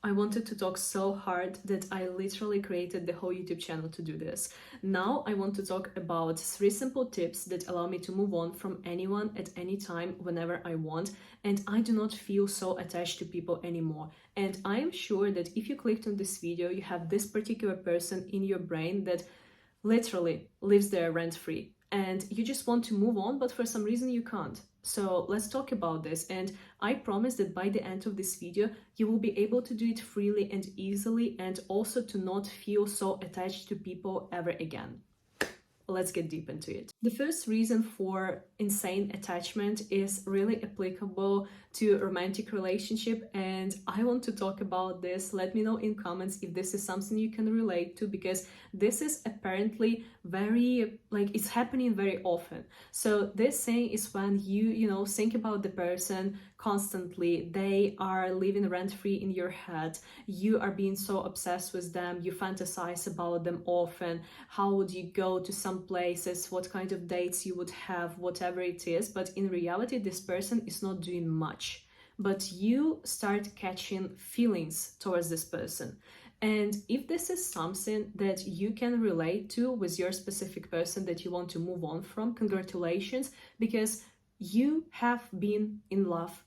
I wanted to talk so hard that I literally created the whole YouTube channel to do this. Now I want to talk about 3 simple tips that allow me to move on from anyone at any time whenever I want, and I do not feel so attached to people anymore. And I am sure that if you clicked on this video, you have this particular person in your brain that literally lives there rent-free, and you just want to move on, but for some reason you can't. So let's talk about this, and I promise that by the end of this video you will be able to do it freely and easily, and also to not feel so attached to people ever again. Let's get deep into it. The first reason for insane attachment is really applicable to romantic relationship, and I want to talk about this. Let me know in comments if this is something you can relate to, because this is apparently very, like, it's happening very often. So this thing is when you think about the person constantly, they are living rent-free in your head, you are being so obsessed with them, you fantasize about them often, how would you go to some places, what kind of dates you would have, whatever it is. But in reality, this person is not doing much, but you start catching feelings towards this person. And if this is something that you can relate to with your specific person that you want to move on from, congratulations, because you have been in love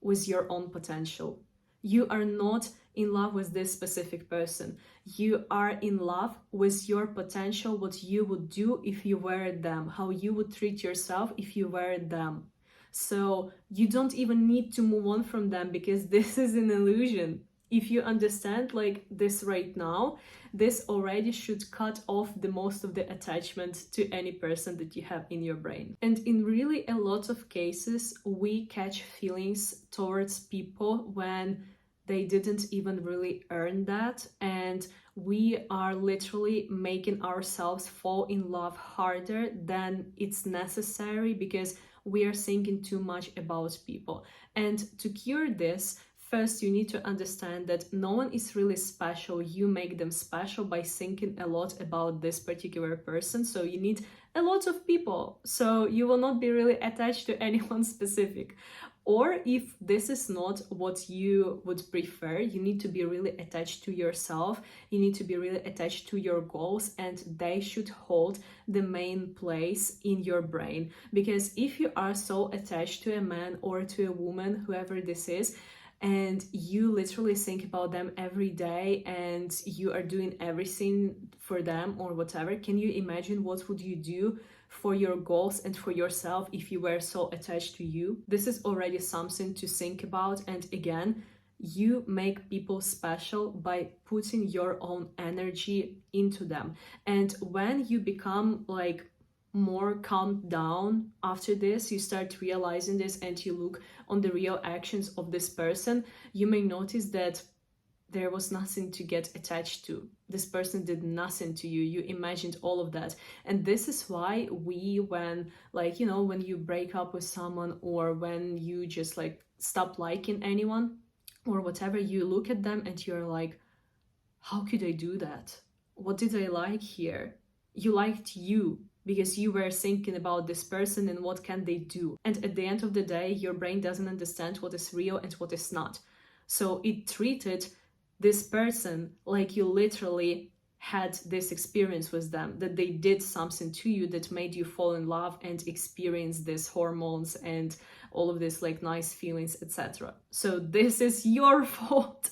with your own potential. You are not in love with this specific person. You are in love with your potential, what you would do if you were them, how you would treat yourself if you were them. So you don't even need to move on from them, because this is an illusion. If you understand like this right now, this already should cut off the most of the attachment to any person that you have in your brain. And in really a lot of cases, we catch feelings towards people when they didn't even really earn that, and we are literally making ourselves fall in love harder than it's necessary, because we are thinking too much about people. And to cure this, first, you need to understand that no one is really special. You make them special by thinking a lot about this particular person. So you need a lot of people. So you will not be really attached to anyone specific. Or if this is not what you would prefer, you need to be really attached to yourself. You need to be really attached to your goals, and they should hold the main place in your brain. Because if you are so attached to a man or to a woman, whoever this is, and you literally think about them every day and you are doing everything for them or whatever, can you imagine what would you do for your goals and for yourself if you were so attached to you? This is already something to think about. And again, you make people special by putting your own energy into them. And when you become like more calmed down after this, you start realizing this, and you look on the real actions of this person, you may notice that there was nothing to get attached to. This person did nothing to you. You imagined all of that. And this is why when you break up with someone, or when you just like stop liking anyone or whatever, you look at them and you're like, how could I do that? What did I like here? You liked you, because you were thinking about this person and what can they do. And at the end of the day, your brain doesn't understand what is real and what is not. So it treated this person like you literally had this experience with them, that they did something to you that made you fall in love and experience these hormones and all of this like nice feelings, etc. So this is your fault,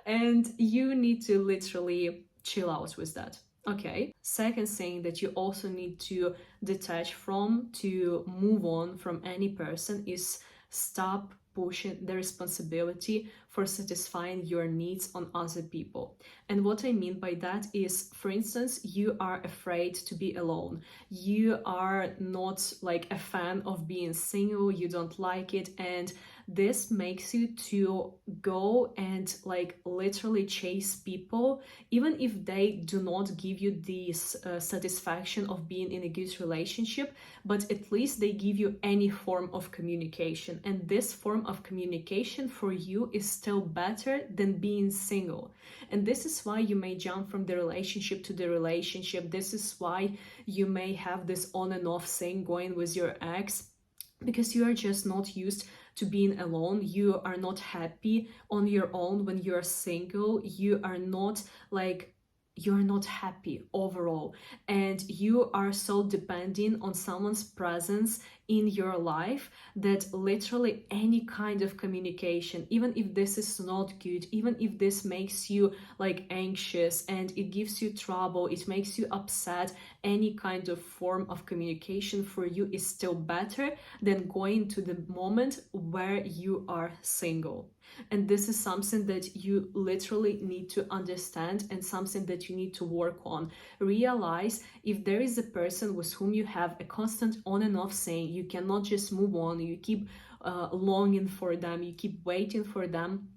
and you need to literally chill out with that. Okay, second thing that you also need to detach from, to move on from any person, is stop pushing the responsibility for satisfying your needs on other people. And what I mean by that is, for instance, you are afraid to be alone. You are not like a fan of being single, you don't like it, and this makes you to go and like literally chase people, even if they do not give you this satisfaction of being in a good relationship, but at least they give you any form of communication. And this form of communication for you is still better than being single. And this is why you may jump from the relationship to the relationship. This is why you may have this on and off thing going with your ex, because you are just not used to being alone. You are not happy on your own when you're single. You are not like, you're not happy overall, and you are so dependent on someone's presence in your life that literally any kind of communication, even if this is not good, even if this makes you like anxious and it gives you trouble, it makes you upset, any kind of form of communication for you is still better than going to the moment where you are single. And this is something that you literally need to understand and something that you need to work on. Realize if there is a person with whom you have a constant on and off saying, you cannot just move on, you keep longing for them, you keep waiting for them.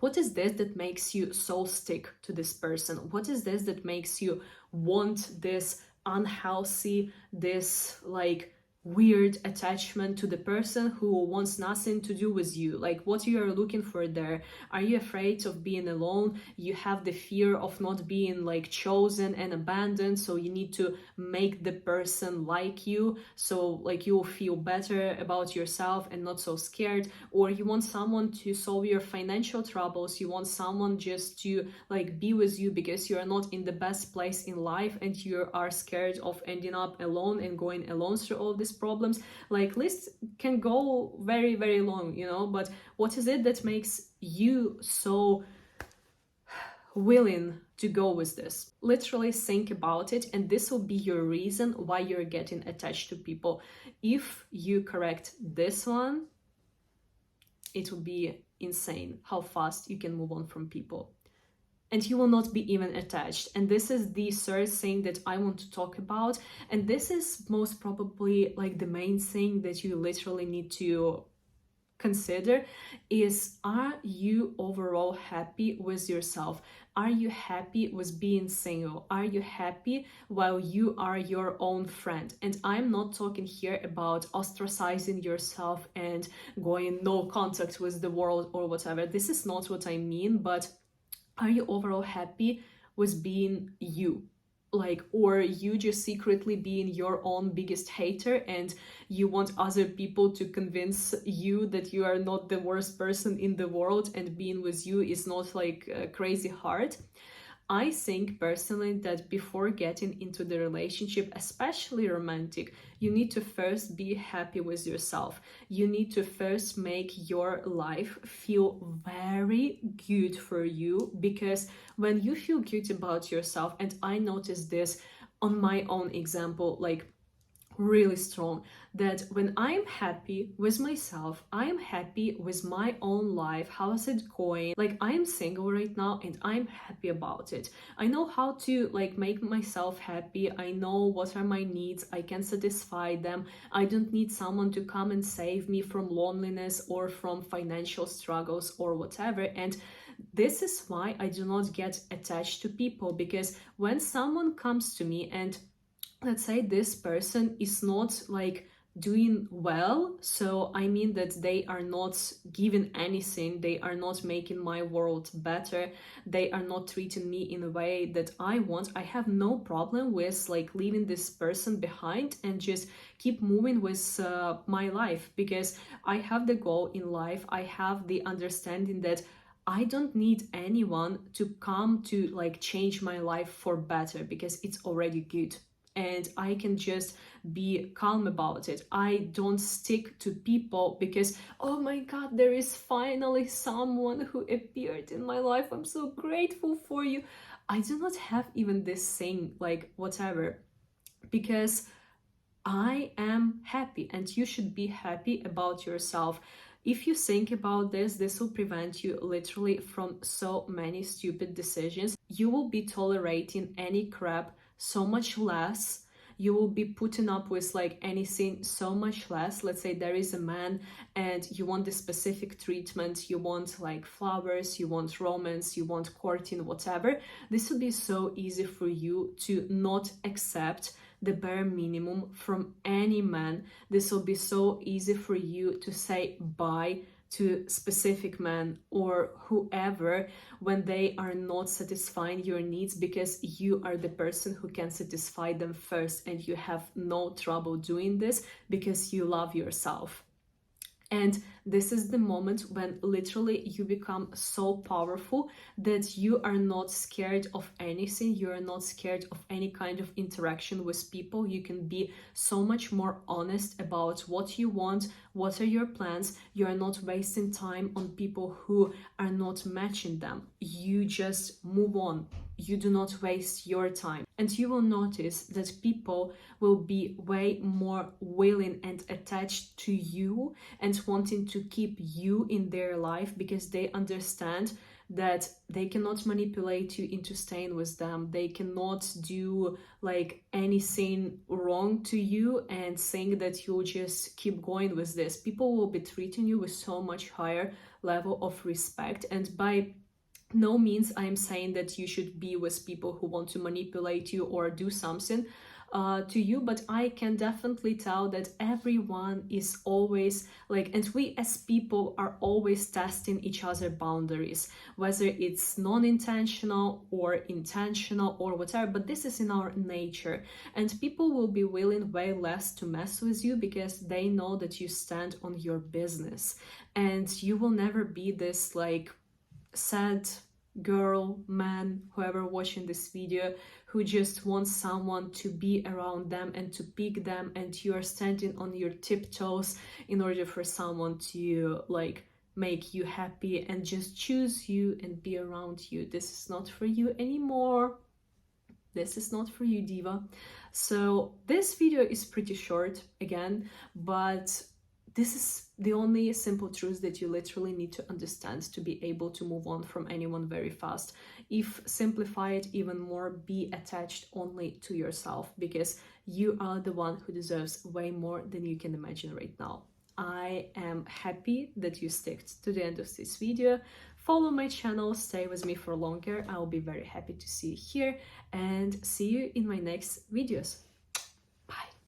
What is this that makes you so stick to this person? What is this that makes you want this unhealthy, this like weird attachment to the person who wants nothing to do with you? Like, what you are looking for there? Are you afraid of being alone? You have the fear of not being like chosen and abandoned, so you need to make the person like you, so like you will feel better about yourself and not so scared. Or you want someone to solve your financial troubles, you want someone just to like be with you because you are not in the best place in life and you are scared of ending up alone and going alone through all these problems. Like, list can go very, very long, you know. But what is it that makes you so willing to go with this? Literally think about it, and this will be your reason why you're getting attached to people. If you correct this one, it will be insane how fast you can move on from people, and you will not be even attached. And this is the third thing that I want to talk about, and this is most probably like the main thing that you literally need to consider is, are you overall happy with yourself? Are you happy with being single? Are you happy while you are your own friend? And I'm not talking here about ostracizing yourself and going no contact with the world or whatever. This is not what I mean, but are you overall happy with being you? Like, or you just secretly being your own biggest hater and you want other people to convince you that you are not the worst person in the world and being with you is not like crazy hard. I think personally that before getting into the relationship, especially romantic, you need to first be happy with yourself. You need to first make your life feel very good for you, because when you feel good about yourself, and I noticed this on my own example, like really strong, that when I'm happy with myself, I'm happy with my own life, how's it going, like I'm single right now and I'm happy about it. I know how to like make myself happy. I know what are my needs, I can satisfy them. I don't need someone to come and save me from loneliness or from financial struggles or whatever. And this is why I do not get attached to people, because when someone comes to me and let's say this person is not like doing well, so I mean that they are not giving anything, they are not making my world better, they are not treating me in a way that I want, I have no problem with like leaving this person behind and just keep moving with my life, because I have the goal in life, I have the understanding that I don't need anyone to come to like change my life for better, because it's already good and I can just be calm about it. I don't stick to people because, oh my god, there is finally someone who appeared in my life, I'm so grateful for you. I do not have even this thing, like whatever, because I am happy and you should be happy about yourself. If you think about this, this will prevent you literally from so many stupid decisions. You will be tolerating any crap so much less. You will be putting up with like anything so much less. Let's say there is a man and you want this specific treatment, you want like flowers, you want romance, you want courting, whatever. This would be so easy for you to not accept the bare minimum from any man. This will be so easy for you to say bye to specific men or whoever when they are not satisfying your needs, because you are the person who can satisfy them first, and you have no trouble doing this because you love yourself. And this is the moment when literally you become so powerful that you are not scared of anything. You are not scared of any kind of interaction with people. You can be so much more honest about what you want, what are your plans. You are not wasting time on people who are not matching them. You just move on. You do not waste your time. And you will notice that people will be way more willing and attached to you and wanting to keep you in their life, because they understand that they cannot manipulate you into staying with them. They cannot do like anything wrong to you and saying that you'll just keep going with this. People will be treating you with so much higher level of respect. And by no means I am saying that you should be with people who want to manipulate you or do something to you, but I can definitely tell that everyone is always like, and we as people are always testing each other boundaries, whether it's non-intentional or intentional or whatever, but this is in our nature. And people will be willing way less to mess with you because they know that you stand on your business, and you will never be this like sad girl, man, whoever watching this video, who just wants someone to be around them and to pick them, and you are standing on your tiptoes in order for someone to like make you happy and just choose you and be around you. This is not for you anymore. This is not for you, diva. So this video is pretty short again, but this is the only simple truth that you literally need to understand to be able to move on from anyone very fast. If simplify it even more, be attached only to yourself, because you are the one who deserves way more than you can imagine right now. I am happy that you stuck to the end of this video. Follow my channel, stay with me for longer. I'll be very happy to see you here, and see you in my next videos.